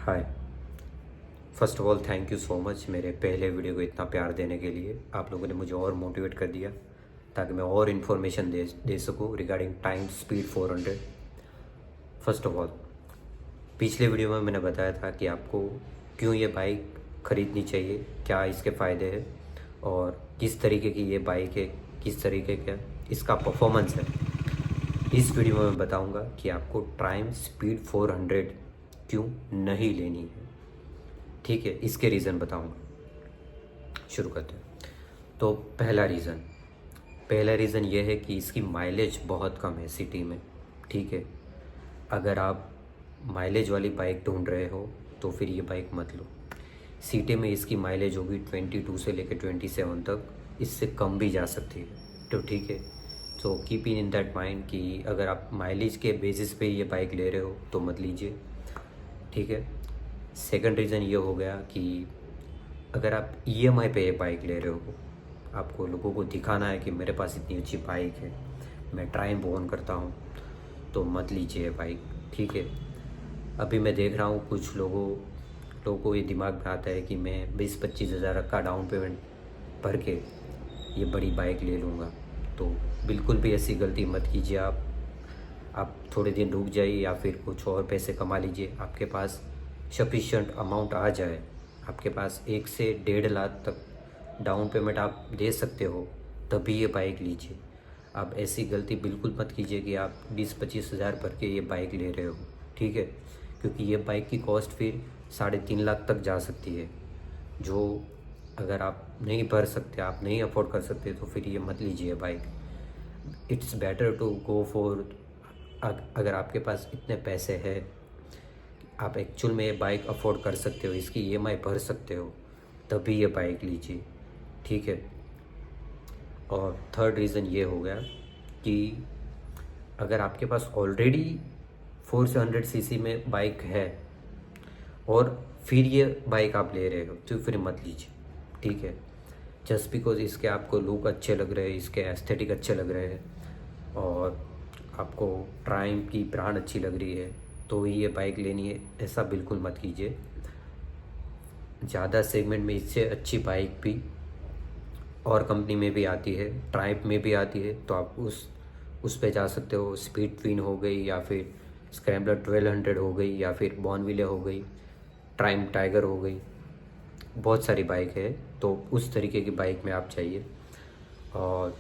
Hi. First of all thank you so much मेरे पहले video को इतना प्यार देने के लिए। आप लोगों ने मुझे और मोटिवेट कर दिया ताकि मैं और इन्फॉर्मेशन दे सकूँ regarding time speed 400। First of all पिछले वीडियो में मैंने बताया था कि आपको क्यों ये बाइक ख़रीदनी चाहिए, क्या इसके फ़ायदे हैं और किस तरीके की ये बाइक है, किस तरीके का इसका परफॉर्मेंस है। इस वीडियो में मैं बताऊंगा कि आपको टाइम स्पीड 400 क्यों नहीं लेनी है। ठीक है, इसके रीज़न बताऊंगा। शुरू करते हैं। तो पहला रीज़न ये है कि इसकी माइलेज बहुत कम है सिटी में। ठीक है, अगर आप माइलेज वाली बाइक ढूंढ रहे हो तो फिर ये बाइक मत लो। सिटी में इसकी माइलेज होगी 22 से लेकर 27 तक, इससे कम भी जा सकती है। तो ठीक है, तो कीप इन दैट माइंड कि अगर आप माइलेज के बेसिस पे ये बाइक ले रहे हो तो मत लीजिए। ठीक है। सेकंड रीज़न ये हो गया कि अगर आप ईएमआई पे ये बाइक ले रहे हो, आपको लोगों को दिखाना है कि मेरे पास इतनी अच्छी बाइक है, मैं टाइम ओन करता हूँ, तो मत लीजिए ये बाइक। ठीक है। अभी मैं देख रहा हूँ कुछ लोगों को ये दिमाग में आता है कि मैं 20-25 हज़ार का डाउन पेमेंट भर के ये बड़ी बाइक ले लूँगा। तो बिल्कुल भी ऐसी गलती मत कीजिए। आप थोड़े दिन रुक जाइए या फिर कुछ और पैसे कमा लीजिए। आपके पास सफिशिएंट अमाउंट आ जाए, आपके पास 1 से 1.5 लाख तक डाउन पेमेंट आप दे सकते हो, तभी ये बाइक लीजिए। आप ऐसी गलती बिल्कुल मत कीजिए कि आप 20-25 हज़ार भर के ये बाइक ले रहे हो। ठीक है, क्योंकि ये बाइक की कॉस्ट फिर 3.5 लाख तक जा सकती है, जो अगर आप नहीं भर सकते, आप नहीं अफोर्ड कर सकते, तो फिर ये मत लीजिए bike. It's better to go for, अगर आपके पास इतने पैसे हैं, आप एक्चुअल में ये बाइक अफोर्ड कर सकते हो, इसकी ईएमआई भर सकते हो, तभी ये बाइक लीजिए। ठीक है। और थर्ड रीज़न ये हो गया कि अगर आपके पास ऑलरेडी 4 से 100 सीसी में बाइक है और फिर ये बाइक आप ले रहे हो, तो फिर मत लीजिए। ठीक है, जस्ट बिकॉज इसके आपको लुक अच्छे लग रहे हैं, इसके एस्थेटिक अच्छे लग रहे हैं और आपको ट्राइम की ब्रांड अच्छी लग रही है तो ही ये बाइक लेनी है, ऐसा बिल्कुल मत कीजिए। ज़्यादा सेगमेंट में इससे अच्छी बाइक भी और कंपनी में भी आती है, ट्राइब में भी आती है, तो आप उस पे जा सकते हो। स्पीड ट्विन हो गई या फिर स्क्रैम्बलर 1200 हो गई या फिर बॉर्नविले हो गई, ट्राइम टाइगर हो गई, बहुत सारी बाइक है, तो उस तरीके की बाइक में आप चाहिए। और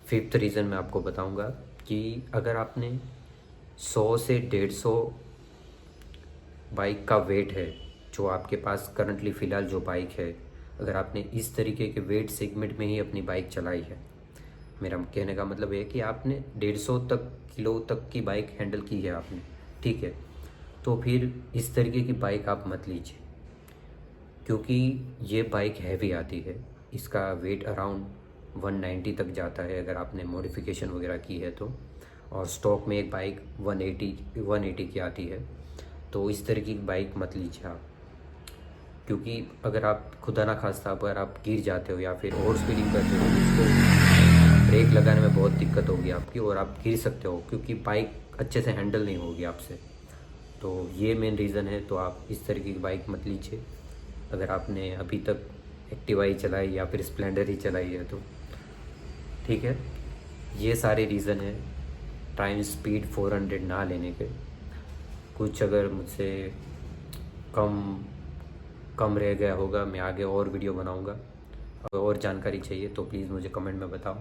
फिफ्थ रीज़न मैं आपको बताऊंगा कि अगर आपने 100 से 150 बाइक का वेट है, जो आपके पास करंटली फ़िलहाल जो बाइक है, अगर आपने इस तरीके के वेट सेगमेंट में ही अपनी बाइक चलाई है, मेरा कहने का मतलब है कि आपने 150 तक किलो तक की बाइक हैंडल की है आपने। ठीक है, तो फिर इस तरीके की बाइक आप मत लीजिए, क्योंकि ये बाइक हैवी आती है। इसका वेट अराउंड 190 तक जाता है अगर आपने मॉडिफिकेशन वगैरह की है तो, और स्टॉक में एक बाइक 180 की आती है। तो इस तरह की बाइक मत लीजिए आप, क्योंकि अगर आप खुदा ना खास्ता अगर आप गिर जाते हो या फिर ओवर स्पीडिंग करते हो, इसको ब्रेक लगाने में बहुत दिक्कत होगी आपकी और आप गिर सकते हो, क्योंकि बाइक अच्छे से हैंडल नहीं होगी आपसे। तो ये मेन रीज़न है, तो आप इस तरीके की बाइक मत लीजिए। अगर आपने अभी तक एक्टिवा ही चलाई या फिर स्प्लेंडर ही चलाई है तो ठीक है। ये सारे रीज़न है टाइम स्पीड 400 ना लेने के। कुछ अगर मुझसे कम कम रह गया होगा, मैं आगे और वीडियो बनाऊंगा। अगर और जानकारी चाहिए तो प्लीज़ मुझे कमेंट में बताओ,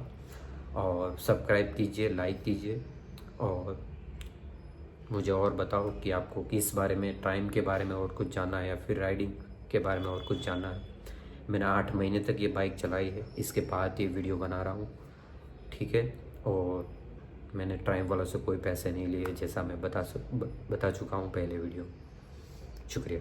और सब्सक्राइब कीजिए, लाइक कीजिए, और मुझे और बताओ कि आपको किस बारे में, टाइम के बारे में और कुछ जानना है या फिर राइडिंग के बारे में और कुछ जानना है। मैंने 8 महीने तक ये बाइक चलाई है, इसके बाद ये वीडियो बना रहा हूँ। ठीक है, और मैंने टाइम वालों से कोई पैसे नहीं लिए, जैसा मैं बता चुका हूँ पहले वीडियो। शुक्रिया।